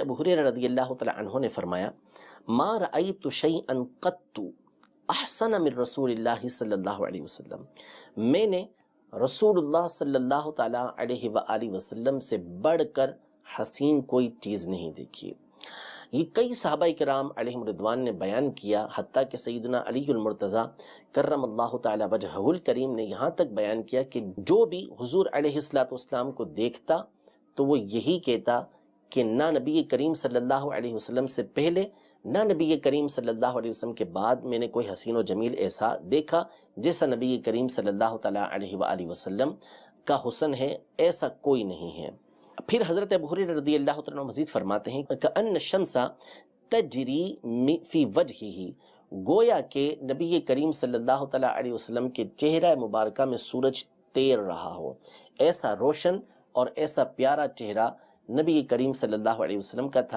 ابو ہریرہ رضی اللہ تعالی عنہ نے فرمایا ما رأیت شیئا قط احسن من رسول اللہ صلی اللہ علیہ وسلم، میں نے رسول اللہ صلی اللہ تعالی علیہ وآلہ وسلم سے بڑھ کر حسین کوئی چیز نہیں دیکھی۔ یہ کئی صحابہ کرام علیہم رضوان نے بیان کیا، حتیٰ کہ سیدنا علی المرتضیٰ کرم اللہ تعالی وجہہ الکریم نے یہاں تک بیان کیا کہ جو بھی حضور علیہ السلام کو دیکھتا تو وہ یہی کہتا کہ نہ نبی کریم صلی اللہ علیہ وسلم سے پہلے نہ نبی کریم صلی اللہ علیہ وسلم کے بعد میں نے کوئی حسین و جمیل ایسا دیکھا جیسا نبی کریم صلی اللہ تعالیٰ علیہ وآلہ وسلم کا حسن ہے، ایسا کوئی نہیں ہے۔ پھر حضرت ابو ہریرہ رضی اللہ عنہ مزید فرماتے ہیں کأن الشمس تجری فی وجہہ، گویا کہ نبی کریم صلی اللہ تعالیٰ علیہ وسلم کے چہرہ مبارکہ میں سورج تیر رہا ہو، ایسا روشن اور ایسا پیارا چہرہ نبی کریم صلی اللہ علیہ وسلم کا تھا۔